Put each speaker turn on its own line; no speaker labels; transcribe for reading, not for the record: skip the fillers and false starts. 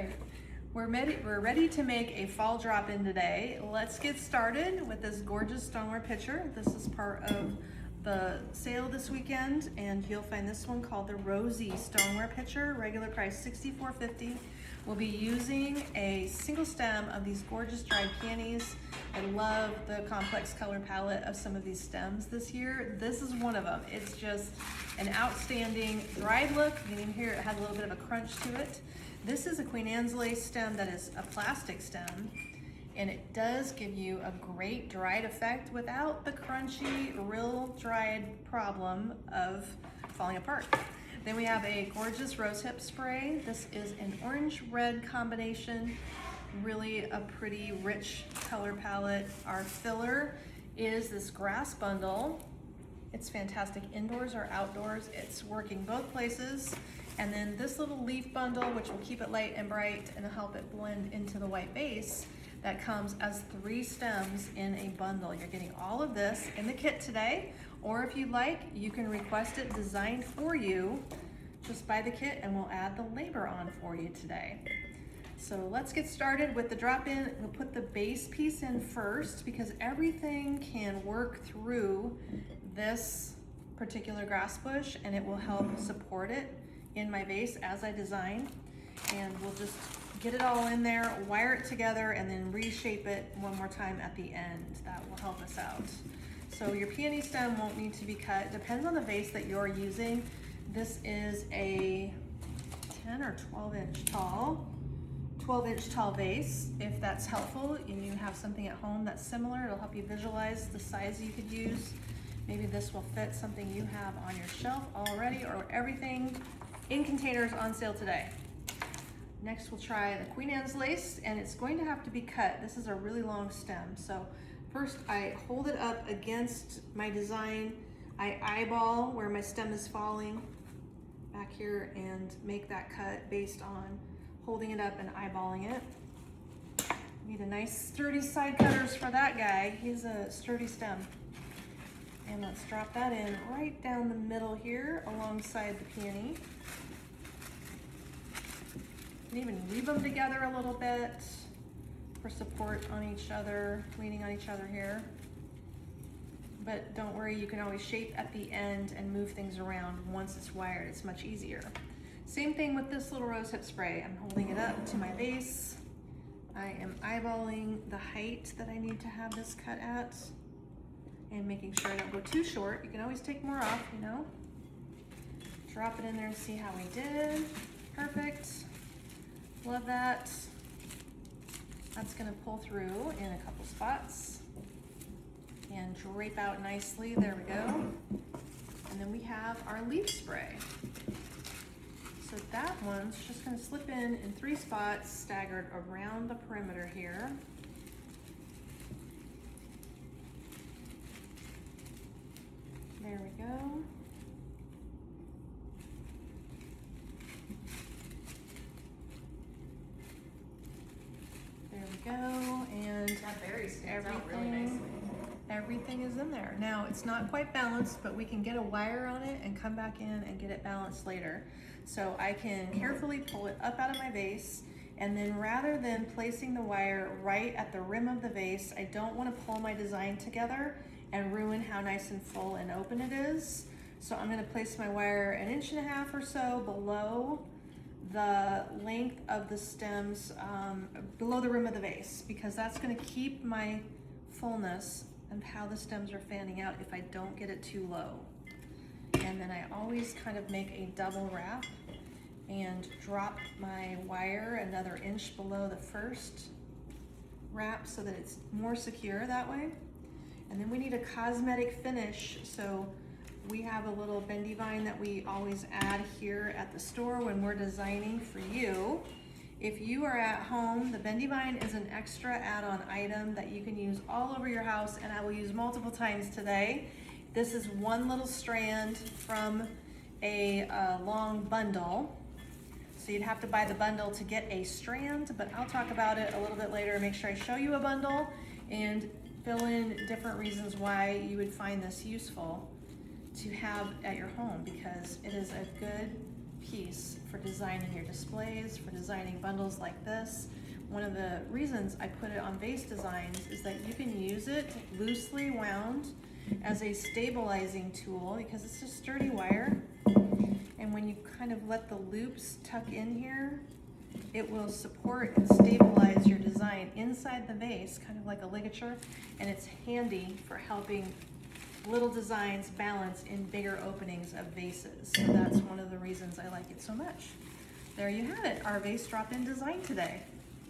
right, we're ready to make a fall drop-in today. Let's get started with this gorgeous stoneware pitcher. This is part of the sale this weekend, and you'll find this one called the Rosy Stoneware Pitcher, regular price $64.50. We'll be using a single stem of these gorgeous dried peonies. I love the complex color palette of some of these stems this year. This is one of them. It's just an outstanding dried look. You can hear it has a little bit of a crunch to it. This is a Queen Anne's lace stem that is a plastic stem, and it does give you a great dried effect without the crunchy, real dried problem of falling apart. Then we have a gorgeous rosehip spray. This is an orange-red combination, really a pretty rich color palette. Our filler is this grass bundle. It's fantastic indoors or outdoors. It's working both places. And then this little leaf bundle, which will keep it light and bright and help it blend into the white base, that comes as 3 stems in a bundle. You're getting all of this in the kit today, or if you'd like, you can request it designed for you. Just buy the kit and we'll add the labor on for you today. So let's get started with the drop-in. We'll put the base piece in first because everything can work through this particular grass bush and it will help support it in my vase as I design. And we'll just get it all in there, wire it together, and then reshape it one more time at the end. That will help us out. So your peony stem won't need to be cut. Depends on the vase that you're using. This is a 10 or 12 inch tall vase. If that's helpful and you have something at home that's similar, it'll help you visualize the size you could use. Maybe this will fit something you have on your shelf already, or everything in containers on sale today. Next we'll try the Queen Anne's lace, and it's going to have to be cut. This is a really long stem. So first I hold it up against my design. I eyeball where my stem is falling back here and make that cut based on holding it up and eyeballing it. Need a nice sturdy side cutters for that guy. He's a sturdy stem. And let's drop that in right down the middle here alongside the peony. You can even weave them together a little bit for support on each other, leaning on each other here. But don't worry, you can always shape at the end and move things around once it's wired. It's much easier. Same thing with this little rosehip spray. I'm holding it up to my base. I am eyeballing the height that I need to have this cut at and making sure I don't go too short. You can always take more off, you know. Drop it in there and see how we did. Perfect. Love that. That's gonna pull through in a couple spots and drape out nicely. There we go. And then we have our leaf spray. So that one's just gonna slip in 3 spots staggered around the perimeter here. There we go. There we go, and
that berry stands out really nicely.
Everything is in there. Now, it's not quite balanced, but we can get a wire on it and come back in and get it balanced later. So I can carefully pull it up out of my vase, and then rather than placing the wire right at the rim of the vase, I don't want to pull my design together and ruin how nice and full and open it is. So I'm going to place my wire 1.5 inches or so below the length of the stems, below the rim of the vase, because that's going to keep my fullness and how the stems are fanning out if I don't get it too low. And then I always kind of make a double wrap and drop my wire another inch below the first wrap so that it's more secure that way. And then we need a cosmetic finish. So we have a little bendy vine that we always add here at the store when we're designing for you. If you are at home, the bendy vine is an extra add-on item that you can use all over your house, and I will use multiple times today. This is one little strand from a long bundle. So you'd have to buy the bundle to get a strand, but I'll talk about it a little bit later and make sure I show you a bundle and fill in different reasons why you would find this useful to have at your home, because it is a good piece for designing your displays, for designing bundles like this. One of the reasons I put it on vase designs is that you can use it loosely wound as a stabilizing tool because it's a sturdy wire. And when you kind of let the loops tuck in here, it will support and stabilize your design inside the vase, kind of like a ligature, and it's handy for helping little designs balance in bigger openings of vases. So that's one of the reasons I like it so much. There you have it, our vase drop-in design today.